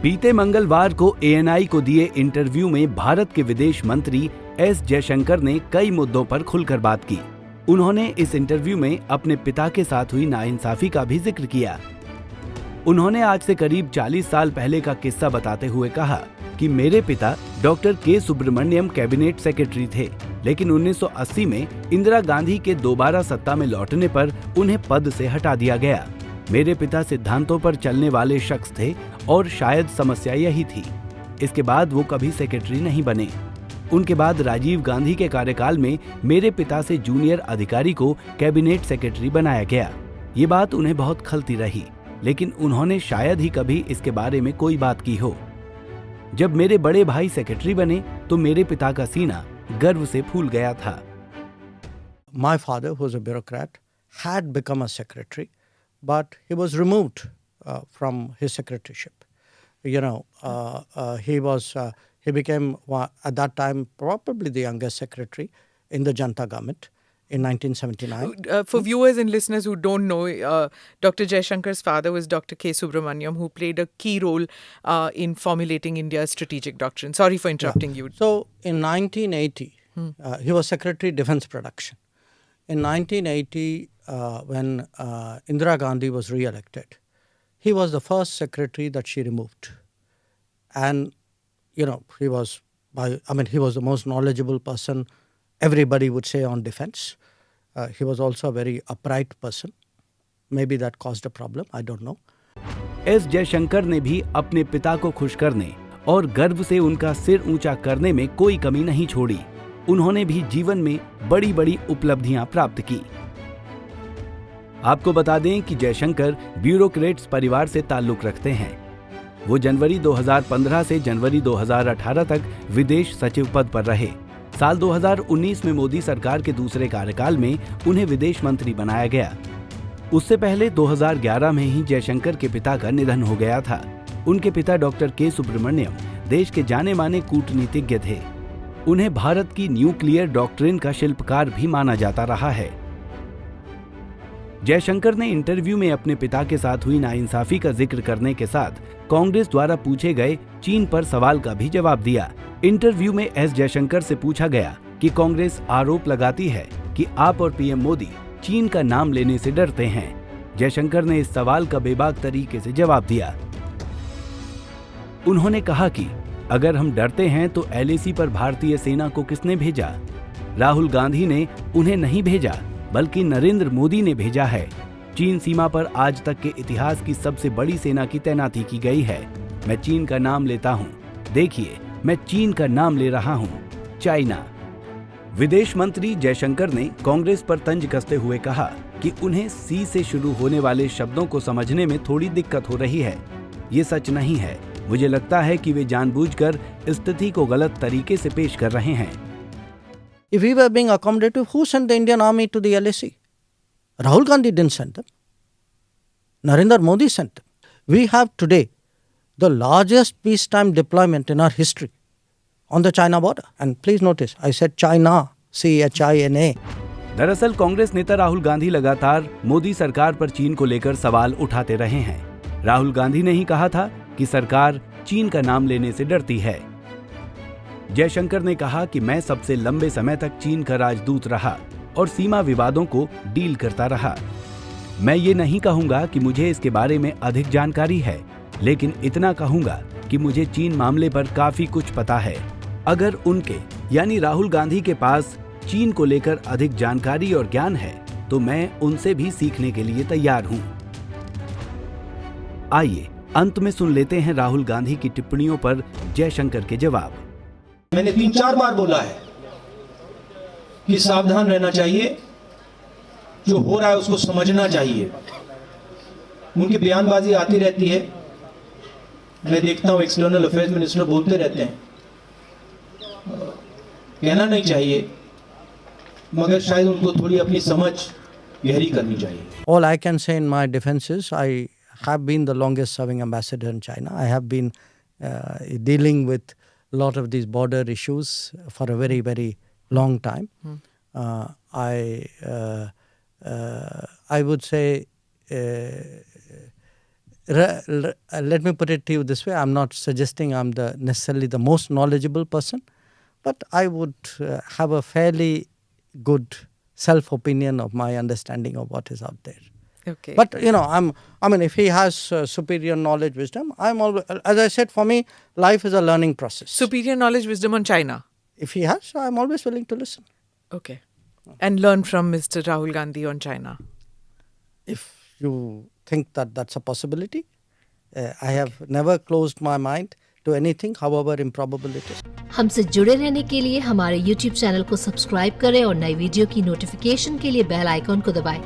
बीते मंगलवार को एएनआई को दिए इंटरव्यू में भारत के विदेश मंत्री एस जयशंकर ने कई मुद्दों पर खुलकर बात की। उन्होंने इस इंटरव्यू में अपने पिता के साथ हुई नाइंसाफी का भी जिक्र किया। उन्होंने आज से करीब 40 साल पहले का किस्सा बताते हुए कहा कि मेरे पिता डॉक्टर के सुब्रमण्यम कैबिनेट सेक्रेटरी थे, लेकिन 1980 में इंदिरा गांधी के दोबारा सत्ता में लौटने पर उन्हें पद से हटा दिया गया। मेरे पिता सिद्धांतों पर चलने वाले शख्स थे और शायद समस्या यही थी। इसके बाद वो कभी सेक्रेटरी नहीं बने। उनके बाद राजीव गांधी के कार्यकाल में मेरे पिता से जूनियर अधिकारी को कैबिनेट सेक्रेटरी बनाया गया। ये बात उन्हें बहुत खलती रही, लेकिन उन्होंने शायद ही कभी इसके बारे में कोई बात की हो। जब मेरे बड़े भाई सेक्रेटरी बने तो मेरे पिता का सीना गर्व से फूल गया था। My father, who was a bureaucrat, had become a secretary, but he was removed from his secretaryship. He became at that time probably the youngest secretary in the Janata government in 1979. For viewers and listeners who don't know, Dr. Jayashankar's father was Dr. K. Subramaniam, who played a key role in formulating India's strategic doctrine. Sorry for interrupting you. So in 1980, he was Secretary Defence Production. In 1980, when Indira Gandhi was re-elected, he was the first secretary that she removed. And, he was the most knowledgeable person, everybody would say, on defense. He was also a very upright person. Maybe that caused a problem, I don't know. S Jaishankar ने भी अपने पिता को खुश करने और गर्व से उनका सिर ऊंचा करने में कोई कमी नहीं छोड़ी। उन्होंने भी जीवन में बड़ी बड़ी उपलब्धियां प्राप्त की। आपको बता दें कि जयशंकर ब्यूरोक्रेट्स परिवार से ताल्लुक रखते हैं। वो जनवरी 2015 से जनवरी 2018 तक विदेश सचिव पद पर रहे। साल 2019 में मोदी सरकार के दूसरे कार्यकाल में उन्हें विदेश मंत्री बनाया गया। उससे पहले 2011 में ही जयशंकर के पिता का निधन हो गया था। उनके पिता डॉक्टर के सुब्रमण्यम देश के जाने माने कूटनीतिज्ञ थे। उन्हें भारत की न्यूक्लियर डॉक्ट्रिन का शिल्पकार भी माना जाता रहा है। जयशंकर ने इंटरव्यू में अपने पिता के साथ हुई नाइंसाफी का जिक्र करने के साथ कांग्रेस द्वारा पूछे गए चीन पर सवाल का भी जवाब दिया। इंटरव्यू में एस जयशंकर से पूछा गया कि कांग्रेस आरोप लगाती है कि आप और पीएम मोदी चीन का नाम लेने से डरते हैं। जयशंकर ने इस सवाल का बेबाक तरीके से जवाब दिया। उन्होंने कहा कि अगर हम डरते हैं तो एलएसी पर भारतीय सेना को किसने भेजा? राहुल गांधी ने उन्हें नहीं भेजा, बल्कि नरेंद्र मोदी ने भेजा है। चीन सीमा पर आज तक के इतिहास की सबसे बड़ी सेना की तैनाती की गई है। मैं चीन का नाम लेता हूँ। देखिए, मैं चीन का नाम ले रहा हूँ, चाइना। विदेश मंत्री जयशंकर ने कांग्रेस पर तंज कसते हुए कहा कि उन्हें सी से शुरू होने वाले शब्दों को समझने में थोड़ी दिक्कत हो रही है। ये सच नहीं है। मुझे लगता है कि वे जानबूझकर स्थिति को गलत तरीके से पेश कर रहे हैं। If we were being accommodative, who sent the Indian army to the LAC? Rahul Gandhi didn't send them. Narendra Modi sent them. We have today the largest peacetime deployment in our history on the China border. And please notice, I said China, C-H-I-N-A. दरअसल कांग्रेस नेता राहुल गांधी लगातार मोदी सरकार पर चीन को लेकर सवाल उठाते रहे हैं। राहुल गांधी ने ही कहा था कि सरकार चीन का नाम लेने से डरती है। जयशंकर ने कहा कि मैं सबसे लंबे समय तक चीन का राजदूत रहा और सीमा विवादों को डील करता रहा। मैं ये नहीं कहूंगा कि मुझे इसके बारे में अधिक जानकारी है, लेकिन इतना कहूंगा कि मुझे चीन मामले पर काफी कुछ पता है। अगर उनके यानी राहुल गांधी के पास चीन को लेकर अधिक जानकारी और ज्ञान है तो मैं उनसे भी सीखने के लिए तैयार हूं। आइए अंत में सुन लेते हैं राहुल गांधी की टिप्पणियों पर जयशंकर के जवाब। मैंने 3-4 बार बोला है कि सावधान रहना चाहिए, जो हो रहा है उसको समझना चाहिए। उनकी बयानबाजी आती रहती है, मैं देखता हूं एक्सटर्नल अफेयर्स मिनिस्टर बोलते रहते हैं, कहना नहीं चाहिए, मगर शायद उनको थोड़ी अपनी समझ गहरी करनी चाहिए। All I can say in my defense is I have been the longest serving ambassador in China. I have been dealing with a lot of these border issues for a very, very long time. I would say let me put it to you this way. I'm not suggesting I'm necessarily the most knowledgeable person, but I would have a fairly good self-opinion of my understanding of what is out there. Okay. But if he has superior knowledge, wisdom, I'm always, as I said, for me, life is a learning process. Superior knowledge, wisdom on China. If he has, I'm always willing to listen. Okay. And learn from Mr. Rahul Gandhi on China. If you think that that's a possibility, I have never closed my mind to anything, however improbable it is. हमसे जुड़े रहने के लिए हमारे YouTube channel को subscribe करें और नई वीडियो की नोटिफिकेशन के लिए बेल आइकॉन को दबाएं।